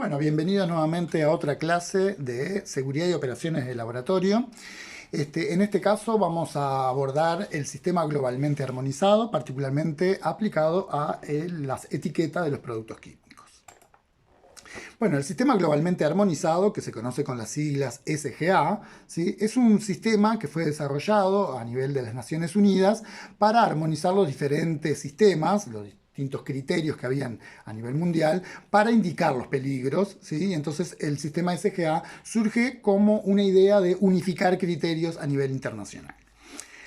Bueno, bienvenidos nuevamente a otra clase de seguridad y operaciones de laboratorio. En este caso vamos a abordar el sistema globalmente armonizado, particularmente aplicado a las etiquetas de los productos químicos. Bueno, el sistema globalmente armonizado, que se conoce con las siglas SGA, ¿sí? Es un sistema que fue desarrollado a nivel de las Naciones Unidas para armonizar los diferentes sistemas, los distintos criterios que habían a nivel mundial para indicar los peligros, ¿sí? Entonces el sistema SGA surge como una idea de unificar criterios a nivel internacional.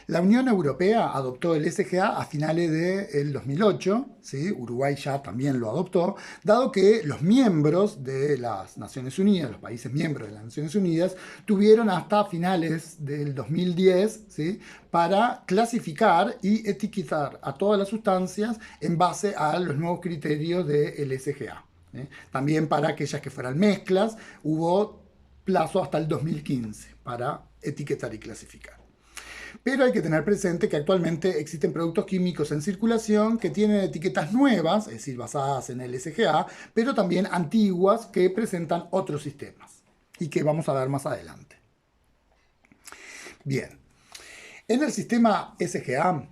La Unión Europea adoptó el SGA a finales del 2008, ¿sí? Uruguay ya también lo adoptó, dado que los miembros de las Naciones Unidas, los países miembros de las Naciones Unidas, tuvieron hasta finales del 2010, ¿sí? Para clasificar y etiquetar a todas las sustancias en base a los nuevos criterios del SGA. ¿Sí? También para aquellas que fueran mezclas, hubo plazo hasta el 2015 para etiquetar y clasificar. Pero hay que tener presente que actualmente existen productos químicos en circulación que tienen etiquetas nuevas, es decir, basadas en el SGA, pero también antiguas que presentan otros sistemas y que vamos a ver más adelante. Bien, en el sistema SGA,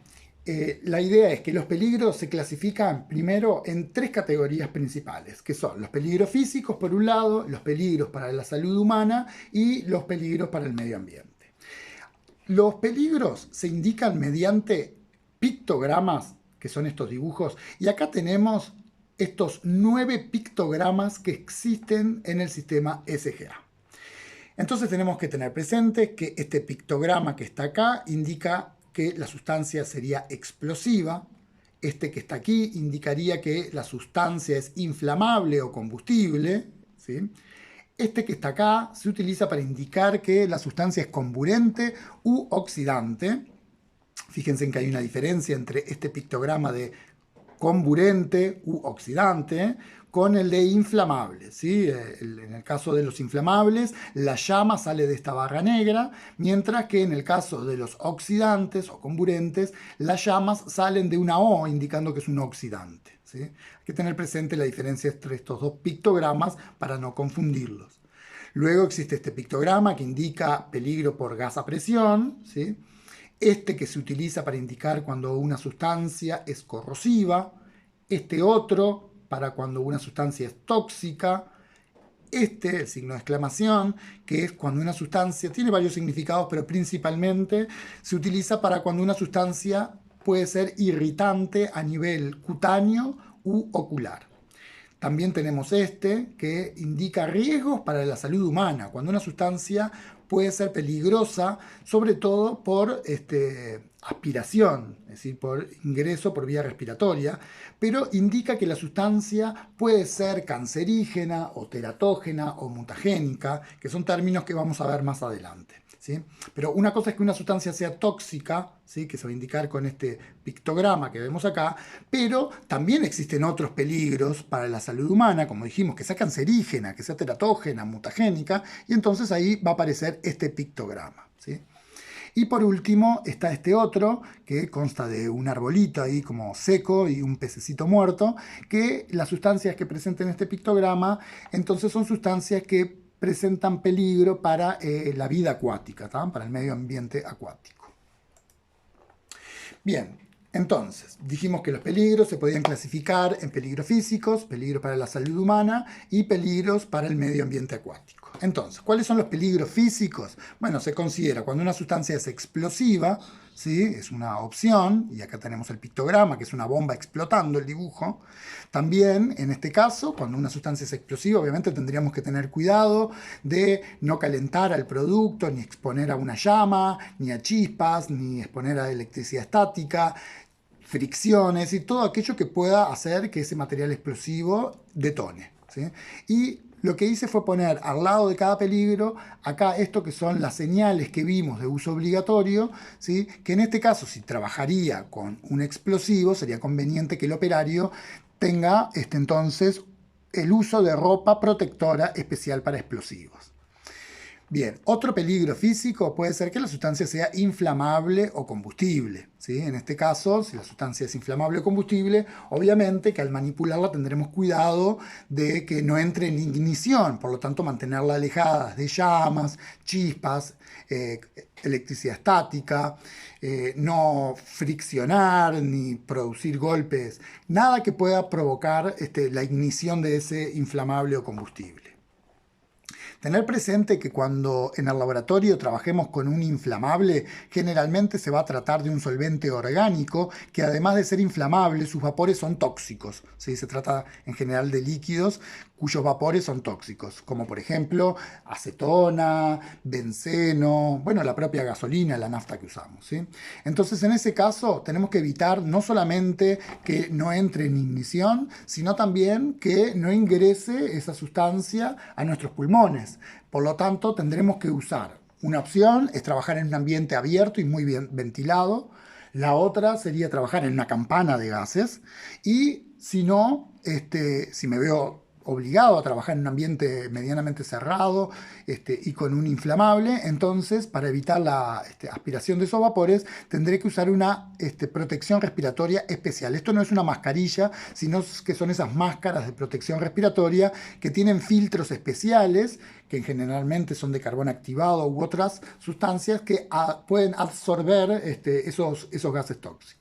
la idea es que los peligros se clasifican primero en tres categorías principales, que son los peligros físicos por un lado, los peligros para la salud humana y los peligros para el medio ambiente. Los peligros se indican mediante pictogramas, que son estos dibujos, y acá tenemos estos 9 pictogramas que existen en el sistema SGA. Entonces tenemos que tener presente que este pictograma que está acá indica que la sustancia sería explosiva. Este que está aquí indicaría que la sustancia es inflamable o combustible, ¿sí? Este que está acá se utiliza para indicar que la sustancia es comburente u oxidante. Fíjense en que hay una diferencia entre este pictograma de comburente u oxidante con el de inflamable, ¿sí? En el caso de los inflamables, la llama sale de esta barra negra, mientras que en el caso de los oxidantes o comburentes, las llamas salen de una O, indicando que es un oxidante, ¿sí? Hay que tener presente la diferencia entre estos dos pictogramas para no confundirlos. Luego existe este pictograma que indica peligro por gas a presión, ¿sí? Este que se utiliza para indicar cuando una sustancia es corrosiva, este otro para cuando una sustancia es tóxica, el signo de exclamación, que es cuando una sustancia, tiene varios significados, pero principalmente se utiliza para cuando una sustancia puede ser irritante a nivel cutáneo u ocular. También tenemos este que indica riesgos para la salud humana, cuando una sustancia puede ser peligrosa, sobre todo por aspiración, es decir, por ingreso por vía respiratoria, pero indica que la sustancia puede ser cancerígena o teratógena o mutagénica, que son términos que vamos a ver más adelante, ¿sí? Pero una cosa es que una sustancia sea tóxica, ¿sí? Que se va a indicar con este pictograma que vemos acá, pero también existen otros peligros para la salud humana, como dijimos, que sea cancerígena, que sea teratógena, mutagénica, y entonces ahí va a aparecer este pictograma, ¿sí? Y por último está este otro que consta de un arbolito ahí como seco y un pececito muerto, que las sustancias que presenten este pictograma entonces son sustancias que presentan peligro para la vida acuática, ¿tá? Para el medio ambiente acuático. Bien, entonces dijimos que los peligros se podían clasificar en peligros físicos, peligros para la salud humana y peligros para el medio ambiente acuático. Entonces, ¿cuáles son los peligros físicos? Bueno, se considera cuando una sustancia es explosiva, ¿sí? Es una opción, y acá tenemos el pictograma, que es una bomba explotando el dibujo. También, en este caso, cuando una sustancia es explosiva, obviamente tendríamos que tener cuidado de no calentar al producto, ni exponer a una llama, ni a chispas, ni exponer a electricidad estática, fricciones y todo aquello que pueda hacer que ese material explosivo detone, ¿sí? Y lo que hice fue poner al lado de cada peligro acá esto que son las señales que vimos de uso obligatorio, ¿sí? Que en este caso, si trabajaría con un explosivo, sería conveniente que el operario tenga entonces el uso de ropa protectora especial para explosivos. Bien, otro peligro físico puede ser que la sustancia sea inflamable o combustible, ¿sí? En este caso, si la sustancia es inflamable o combustible, obviamente que al manipularla tendremos cuidado de que no entre en ignición, por lo tanto mantenerla alejada de llamas, chispas, eh, electricidad estática, no friccionar ni producir golpes, nada que pueda provocar la ignición de ese inflamable o combustible. Tener presente que cuando en el laboratorio trabajemos con un inflamable, generalmente se va a tratar de un solvente orgánico que además de ser inflamable, sus vapores son tóxicos. ¿Sí? Se trata en general de líquidos cuyos vapores son tóxicos, como por ejemplo acetona, benceno, bueno, la propia gasolina, la nafta que usamos. ¿Sí? Entonces, en ese caso, tenemos que evitar no solamente que no entre en ignición, sino también que no ingrese esa sustancia a nuestros pulmones. Por lo tanto, tendremos que usar. Una opción es trabajar en un ambiente abierto y muy bien ventilado. La otra sería trabajar en una campana de gases. Y si no, si me veo obligado a trabajar en un ambiente medianamente cerrado y con un inflamable, entonces para evitar la aspiración de esos vapores tendré que usar una protección respiratoria especial. Esto no es una mascarilla, sino que son esas máscaras de protección respiratoria que tienen filtros especiales que generalmente son de carbón activado u otras sustancias que pueden absorber esos gases tóxicos.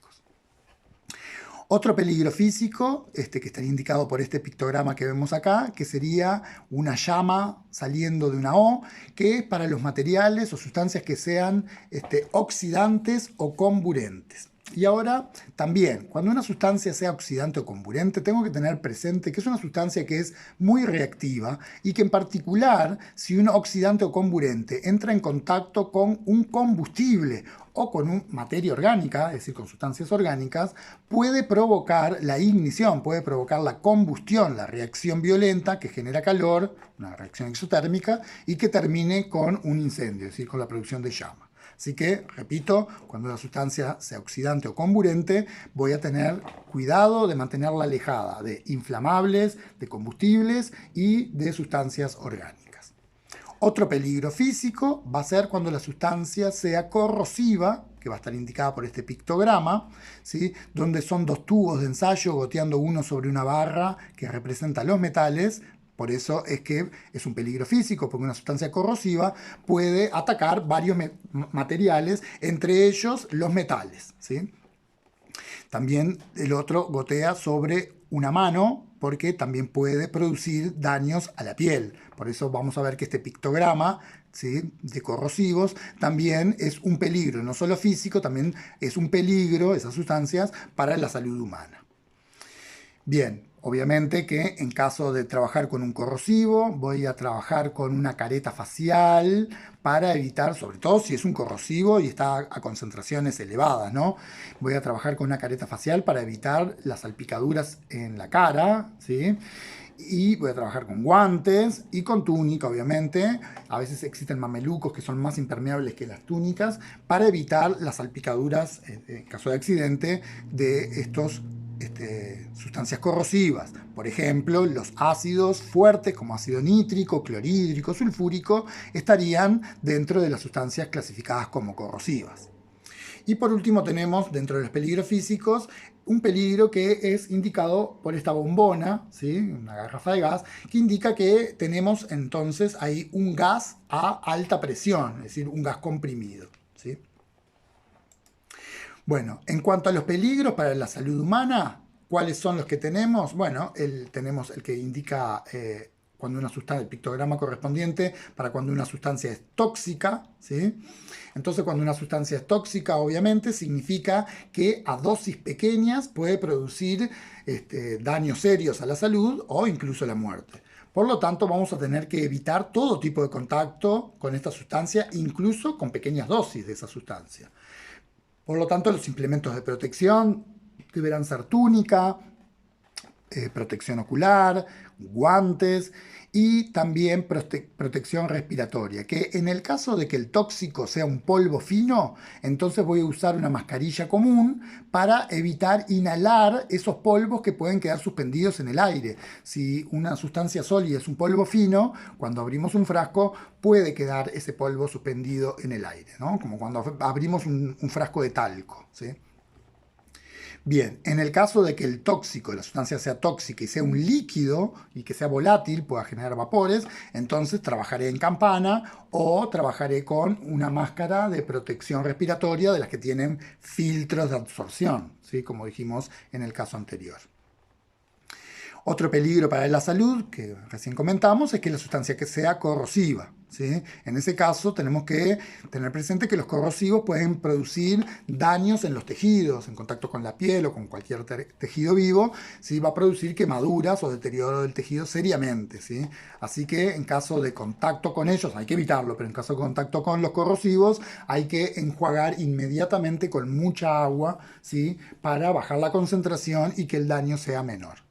Otro peligro físico, que estaría indicado por este pictograma que vemos acá, que sería una llama saliendo de una O, que es para los materiales o sustancias que sean oxidantes o comburentes. Y ahora también, cuando una sustancia sea oxidante o comburente, tengo que tener presente que es una sustancia que es muy reactiva y que en particular, si un oxidante o comburente entra en contacto con un combustible o con una materia orgánica, es decir, con sustancias orgánicas, puede provocar la ignición, puede provocar la combustión, la reacción violenta que genera calor, una reacción exotérmica, y que termine con un incendio, es decir, con la producción de llama. Así que, repito, cuando la sustancia sea oxidante o comburente, voy a tener cuidado de mantenerla alejada de inflamables, de combustibles y de sustancias orgánicas. Otro peligro físico va a ser cuando la sustancia sea corrosiva, que va a estar indicada por este pictograma, ¿sí? Donde son dos tubos de ensayo goteando uno sobre una barra que representa los metales. Por eso es que es un peligro físico, porque una sustancia corrosiva puede atacar varios materiales, entre ellos los metales. ¿Sí? También el otro gotea sobre una mano, porque también puede producir daños a la piel. Por eso vamos a ver que este pictograma, ¿sí?, de corrosivos también es un peligro, no solo físico, también es un peligro, esas sustancias, para la salud humana. Bien, obviamente que en caso de trabajar con un corrosivo, voy a trabajar con una careta facial para evitar, sobre todo si es un corrosivo y está a concentraciones elevadas, ¿no? Voy a trabajar con una careta facial para evitar las salpicaduras en la cara, ¿sí? Y voy a trabajar con guantes y con túnica, obviamente. A veces existen mamelucos que son más impermeables que las túnicas para evitar las salpicaduras, en caso de accidente, de estos sustancias corrosivas. Por ejemplo, los ácidos fuertes como ácido nítrico, clorhídrico, sulfúrico estarían dentro de las sustancias clasificadas como corrosivas. Y por último tenemos dentro de los peligros físicos un peligro que es indicado por esta bombona, ¿sí?, una garrafa de gas, que indica que tenemos entonces ahí un gas a alta presión, es decir, un gas comprimido, ¿sí? Bueno, en cuanto a los peligros para la salud humana, ¿cuáles son los que tenemos? Bueno, tenemos el que indica cuando una sustancia, el pictograma correspondiente para cuando una sustancia es tóxica, ¿sí? Entonces, cuando una sustancia es tóxica, obviamente, significa que a dosis pequeñas puede producir daños serios a la salud o incluso la muerte. Por lo tanto, vamos a tener que evitar todo tipo de contacto con esta sustancia, incluso con pequeñas dosis de esa sustancia. Por lo tanto, los implementos de protección deberán ser túnica, protección ocular, guantes y también protección respiratoria, que en el caso de que el tóxico sea un polvo fino, entonces voy a usar una mascarilla común para evitar inhalar esos polvos que pueden quedar suspendidos en el aire. Si una sustancia sólida es un polvo fino, cuando abrimos un frasco puede quedar ese polvo suspendido en el aire, ¿no? Como cuando abrimos un frasco de talco, ¿sí? Bien, en el caso de que el tóxico, la sustancia sea tóxica y sea un líquido y que sea volátil, pueda generar vapores, entonces trabajaré en campana o trabajaré con una máscara de protección respiratoria de las que tienen filtros de absorción, ¿sí? Como dijimos en el caso anterior. Otro peligro para la salud, que recién comentamos, es que la sustancia que sea corrosiva, ¿sí? En ese caso tenemos que tener presente que los corrosivos pueden producir daños en los tejidos, en contacto con la piel o con cualquier tejido vivo, ¿sí? Va a producir quemaduras o deterioro del tejido seriamente, ¿sí? Así que en caso de contacto con ellos, hay que evitarlo, pero en caso de contacto con los corrosivos hay que enjuagar inmediatamente con mucha agua, ¿sí? Para bajar la concentración y que el daño sea menor.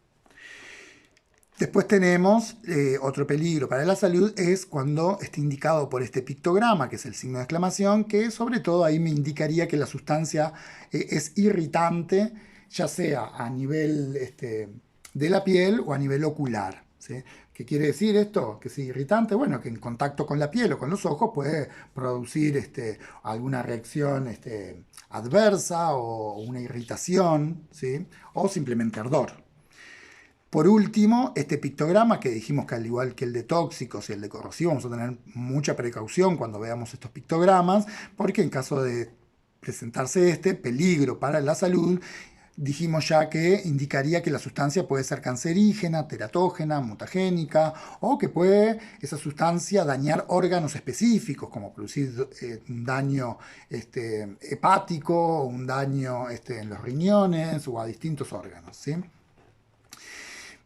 Después tenemos otro peligro para la salud es cuando esté indicado por este pictograma, que es el signo de exclamación, que sobre todo ahí me indicaría que la sustancia es irritante, ya sea a nivel de la piel o a nivel ocular, ¿sí? ¿Qué quiere decir esto? Que si irritante, bueno, que en contacto con la piel o con los ojos puede producir alguna reacción adversa o una irritación, ¿sí? O simplemente ardor. Por último, este pictograma que dijimos que al igual que el de tóxicos y el de corrosivo vamos a tener mucha precaución cuando veamos estos pictogramas, porque en caso de presentarse este peligro para la salud, dijimos ya que indicaría que la sustancia puede ser cancerígena, teratógena, mutagénica, o que puede esa sustancia dañar órganos específicos, como producir un daño hepático, un daño en los riñones o a distintos órganos, ¿sí?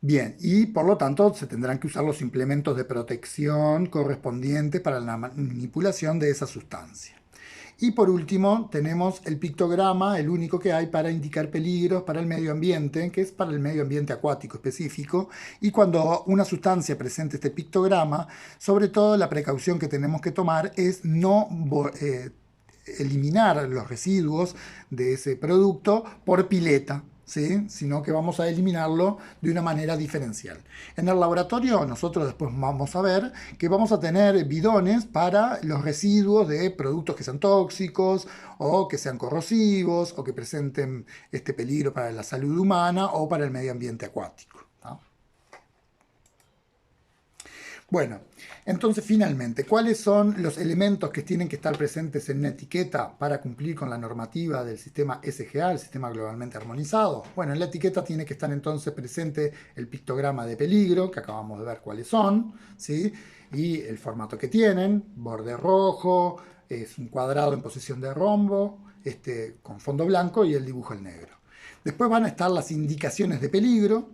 Bien, y por lo tanto se tendrán que usar los implementos de protección correspondientes para la manipulación de esa sustancia. Y por último tenemos el pictograma, el único que hay para indicar peligros para el medio ambiente, que es para el medio ambiente acuático específico. Y cuando una sustancia presente este pictograma, sobre todo la precaución que tenemos que tomar es no eliminar los residuos de ese producto por pileta, ¿sí? Sino que vamos a eliminarlo de una manera diferencial. En el laboratorio nosotros después vamos a ver que vamos a tener bidones para los residuos de productos que sean tóxicos o que sean corrosivos o que presenten este peligro para la salud humana o para el medio ambiente acuático, ¿no? Bueno, entonces finalmente, ¿cuáles son los elementos que tienen que estar presentes en una etiqueta para cumplir con la normativa del sistema SGA, el sistema globalmente armonizado? Bueno, en la etiqueta tiene que estar entonces presente el pictograma de peligro, que acabamos de ver cuáles son, ¿sí? Y el formato que tienen, borde rojo, es un cuadrado en posición de rombo, con fondo blanco y el dibujo en negro. Después van a estar las indicaciones de peligro,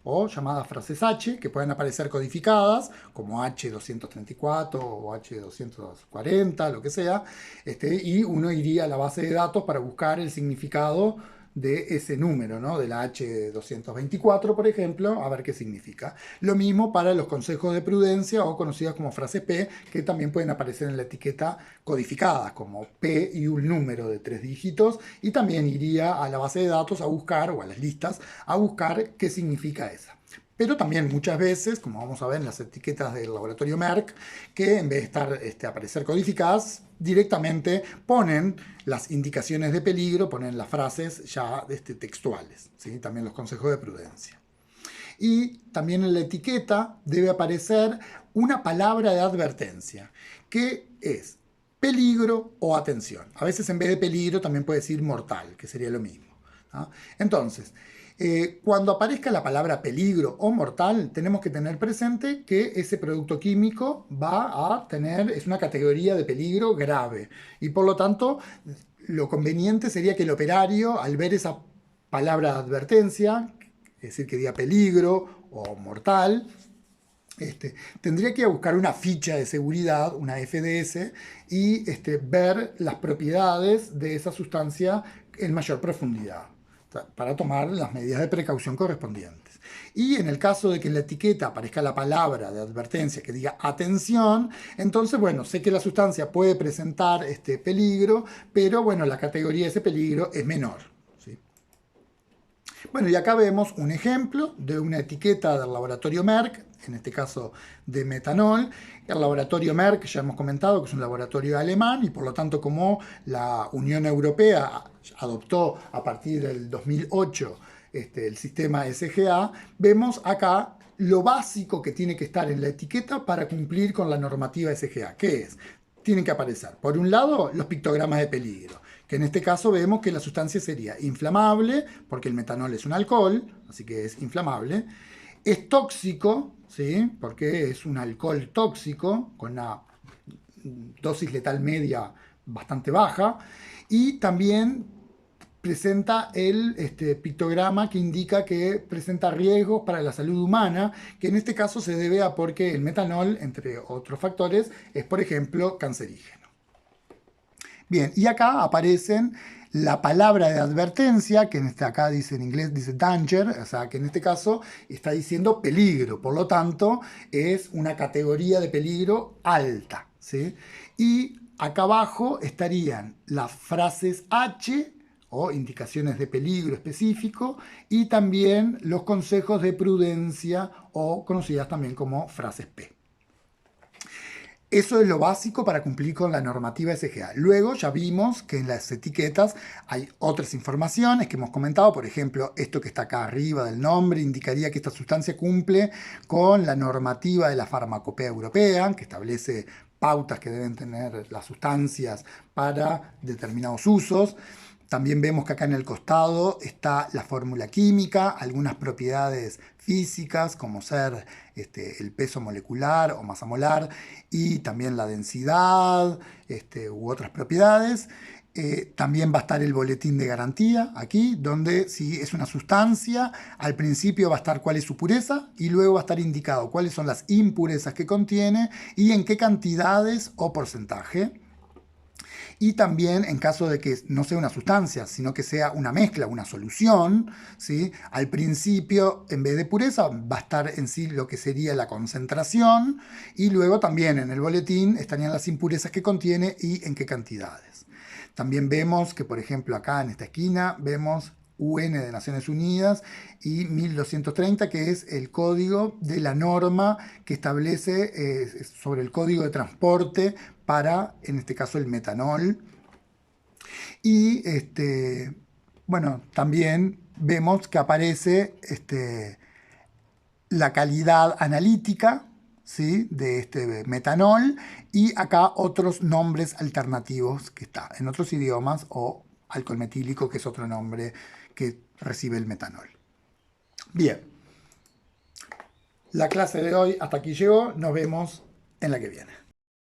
o llamadas frases H, que pueden aparecer codificadas, como H234 o H240, lo que sea, y uno iría a la base de datos para buscar el significado de ese número, ¿no? De la H224, por ejemplo, a ver qué significa. Lo mismo para los consejos de prudencia o conocidas como frases P, que también pueden aparecer en la etiqueta codificadas, como P y un número de 3 dígitos, y también iría a la base de datos a buscar, o a las listas, a buscar qué significa esa. Pero también muchas veces, como vamos a ver en las etiquetas del laboratorio Merck, que en vez de estar aparecer codificadas, directamente ponen las indicaciones de peligro, ponen las frases ya textuales, ¿sí? También los consejos de prudencia. Y también en la etiqueta debe aparecer una palabra de advertencia, que es peligro o atención. A veces en vez de peligro también puede decir mortal, que sería lo mismo, ¿no? Entonces, cuando aparezca la palabra peligro o mortal, tenemos que tener presente que ese producto químico va a tener, es una categoría de peligro grave. Y por lo tanto, lo conveniente sería que el operario, al ver esa palabra de advertencia, es decir, que diga peligro o mortal, tendría que buscar una ficha de seguridad, una FDS, y ver las propiedades de esa sustancia en mayor profundidad. para tomar las medidas de precaución correspondientes. Y en el caso de que en la etiqueta aparezca la palabra de advertencia que diga atención, entonces, bueno, sé que la sustancia puede presentar este peligro, pero bueno, la categoría de ese peligro es menor. ¿Sí? Bueno, y acá vemos un ejemplo de una etiqueta del laboratorio Merck, en este caso de metanol. El laboratorio Merck, ya hemos comentado que es un laboratorio alemán y por lo tanto como la Unión Europea adoptó a partir del 2008 el sistema SGA, vemos acá lo básico que tiene que estar en la etiqueta para cumplir con la normativa SGA. ¿Qué es? Tienen que aparecer, por un lado, los pictogramas de peligro, que en este caso vemos que la sustancia sería inflamable, porque el metanol es un alcohol, así que es inflamable. Es tóxico, ¿sí? Porque es un alcohol tóxico, con una dosis letal media bastante baja. Y también presenta el pictograma que indica que presenta riesgos para la salud humana, que en este caso se debe a porque el metanol, entre otros factores, es, por ejemplo, cancerígeno. Bien, y acá aparecen la palabra de advertencia, que acá dice en inglés, dice danger, o sea, que en este caso está diciendo peligro, por lo tanto, es una categoría de peligro alta, ¿sí? Y acá abajo estarían las frases H, o indicaciones de peligro específico, y también los consejos de prudencia, o conocidas también como frases P. Eso es lo básico para cumplir con la normativa SGA. Luego ya vimos que en las etiquetas hay otras informaciones que hemos comentado. Por ejemplo, esto que está acá arriba del nombre indicaría que esta sustancia cumple con la normativa de la Farmacopea Europea, que establece pautas que deben tener las sustancias para determinados usos. También vemos que acá en el costado está la fórmula química, algunas propiedades físicas como ser el peso molecular o masa molar y también la densidad u otras propiedades. También va a estar el boletín de garantía aquí, donde si es una sustancia, al principio va a estar cuál es su pureza y luego va a estar indicado cuáles son las impurezas que contiene y en qué cantidades o porcentaje. Y también en caso de que no sea una sustancia, sino que sea una mezcla, una solución, ¿sí? Al principio, en vez de pureza, va a estar en sí lo que sería la concentración y luego también en el boletín estarían las impurezas que contiene y en qué cantidades. También vemos que, por ejemplo, acá en esta esquina vemos UN de Naciones Unidas y 1230, que es el código de la norma que establece sobre el código de transporte para, en este caso, el metanol. Y bueno, también vemos que aparece la calidad analítica, ¿sí? De este metanol y acá otros nombres alternativos que está en otros idiomas o alcohol metílico, que es otro nombre que recibe el metanol. Bien, la clase de hoy hasta aquí llegó, nos vemos en la que viene.